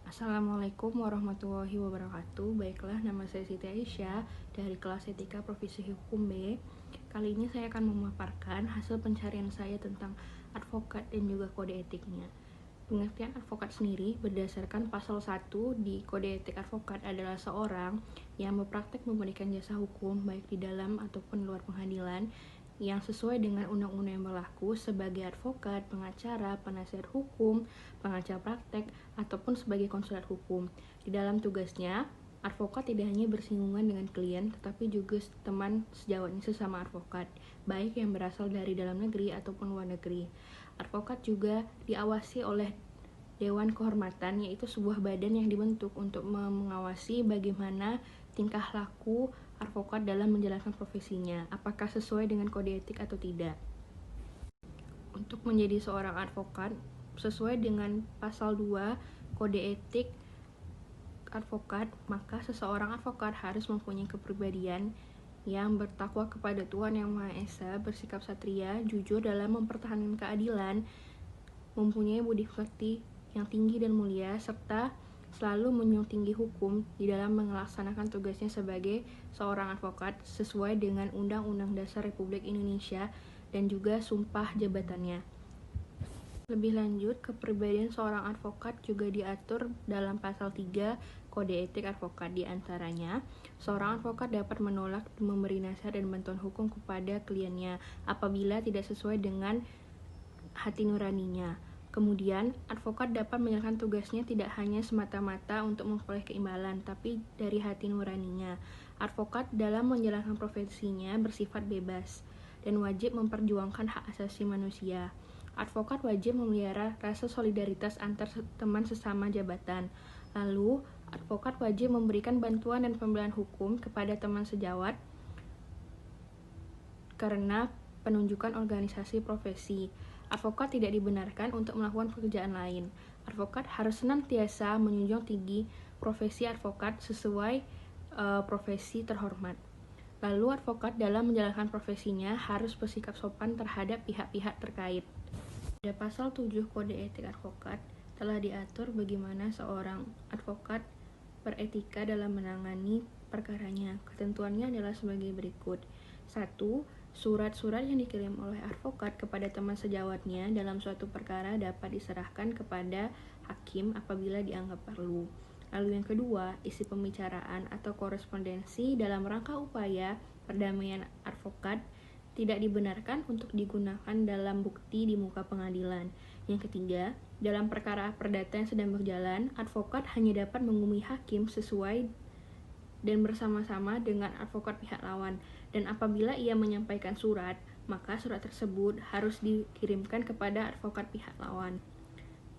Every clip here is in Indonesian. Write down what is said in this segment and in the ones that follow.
Assalamualaikum warahmatullahi wabarakatuh. Baiklah, nama saya Siti Aisyah dari kelas Etika Profesi Hukum B. Kali ini saya akan memaparkan hasil pencarian saya tentang advokat dan juga kode etiknya. Pengertian advokat sendiri berdasarkan pasal 1 di Kode Etik Advokat adalah seorang yang berpraktek memberikan jasa hukum baik di dalam ataupun luar pengadilan yang sesuai dengan undang-undang yang berlaku sebagai advokat, pengacara, penasihat hukum, pengacara praktek, ataupun sebagai konsulat hukum. Di dalam tugasnya, advokat tidak hanya bersinggungan dengan klien, tetapi juga teman sejawatnya sesama advokat, baik yang berasal dari dalam negeri ataupun luar negeri. Advokat juga diawasi oleh Dewan Kehormatan, yaitu sebuah badan yang dibentuk untuk mengawasi bagaimana tingkah laku advokat dalam menjalankan profesinya, apakah sesuai dengan kode etik atau tidak. Untuk menjadi seorang advokat, sesuai dengan pasal 2 Kode Etik Advokat, maka seseorang advokat harus mempunyai kepribadian yang bertakwa kepada Tuhan Yang Maha Esa, bersikap satria, jujur dalam mempertahankan keadilan, mempunyai budi pekerti yang tinggi dan mulia, serta selalu menjunjung tinggi hukum di dalam melaksanakan tugasnya sebagai seorang advokat sesuai dengan Undang-Undang Dasar Republik Indonesia dan juga sumpah jabatannya. Lebih lanjut, kepribadian seorang advokat juga diatur dalam pasal 3 Kode Etik Advokat. Di antaranya, seorang advokat dapat menolak memberi nasihat dan bantuan hukum kepada kliennya apabila tidak sesuai dengan hati nuraninya. Kemudian, advokat dapat menjalankan tugasnya tidak hanya semata-mata untuk memperoleh keimbangan, tapi dari hati nuraninya. Advokat dalam menjalankan profesinya bersifat bebas dan wajib memperjuangkan hak asasi manusia. Advokat wajib memelihara rasa solidaritas antar teman sesama jabatan. Lalu, advokat wajib memberikan bantuan dan pembelaan hukum kepada teman sejawat karena penunjukan organisasi profesi. Advokat tidak dibenarkan untuk melakukan pekerjaan lain. Advokat harus senantiasa menjunjung tinggi profesi advokat sesuai profesi terhormat. Lalu advokat dalam menjalankan profesinya harus bersikap sopan terhadap pihak-pihak terkait. Pada pasal 7 Kode Etik Advokat telah diatur bagaimana seorang advokat beretika dalam menangani perkaranya. Ketentuannya adalah sebagai berikut. 1. Surat-surat yang dikirim oleh advokat kepada teman sejawatnya dalam suatu perkara dapat diserahkan kepada hakim apabila dianggap perlu. Lalu yang kedua, isi pembicaraan atau korespondensi dalam rangka upaya perdamaian advokat tidak dibenarkan untuk digunakan dalam bukti di muka pengadilan. Yang ketiga, dalam perkara perdata yang sedang berjalan, advokat hanya dapat menghubungi hakim sesuai dan bersama-sama dengan advokat pihak lawan, dan apabila ia menyampaikan surat, maka surat tersebut harus dikirimkan kepada advokat pihak lawan.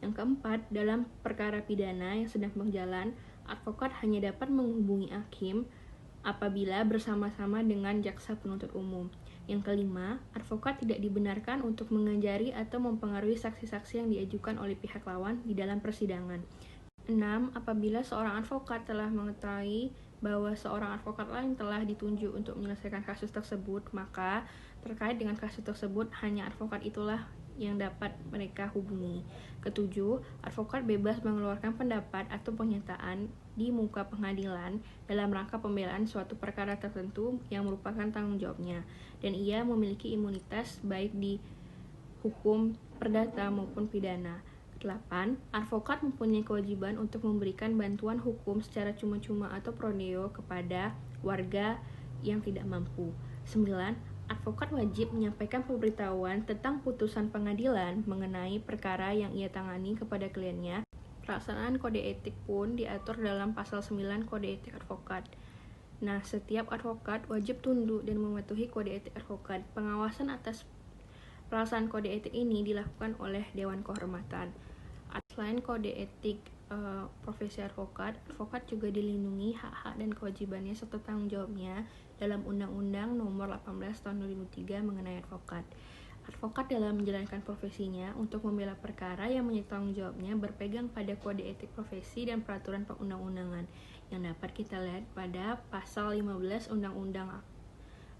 Yang keempat, dalam perkara pidana yang sedang berjalan, advokat hanya dapat menghubungi hakim apabila bersama-sama dengan jaksa penuntut umum. Yang kelima, advokat tidak dibenarkan untuk mengajari atau mempengaruhi saksi-saksi yang diajukan oleh pihak lawan di dalam persidangan. 6. Apabila seorang advokat telah mengetahui bahwa seorang advokat lain telah ditunjuk untuk menyelesaikan kasus tersebut, maka terkait dengan kasus tersebut hanya advokat itulah yang dapat mereka hubungi. Ketujuh, advokat bebas mengeluarkan pendapat atau pernyataan di muka pengadilan dalam rangka pembelaan suatu perkara tertentu yang merupakan tanggung jawabnya, dan ia memiliki imunitas baik di hukum perdata maupun pidana. 8. Advokat mempunyai kewajiban untuk memberikan bantuan hukum secara cuma-cuma atau pro neo kepada warga yang tidak mampu. 9. Advokat wajib menyampaikan pemberitahuan tentang putusan pengadilan mengenai perkara yang ia tangani kepada kliennya. Pelaksanaan kode etik pun diatur dalam pasal 9 Kode Etik Advokat. Nah, setiap advokat wajib tunduk dan mematuhi kode etik advokat. Pengawasan atas pelaksanaan kode etik ini dilakukan oleh Dewan Kehormatan. Selain kode etik profesi advokat, advokat juga dilindungi hak-hak dan kewajibannya serta tanggung jawabnya dalam Undang-Undang Nomor 18 Tahun 2003 mengenai advokat. Advokat dalam menjalankan profesinya untuk membela perkara yang menjadi tanggung jawabnya berpegang pada kode etik profesi dan peraturan perundang-undangan yang dapat kita lihat pada pasal 15 Undang-Undang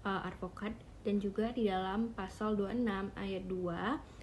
Advokat dan juga di dalam pasal 26 ayat 2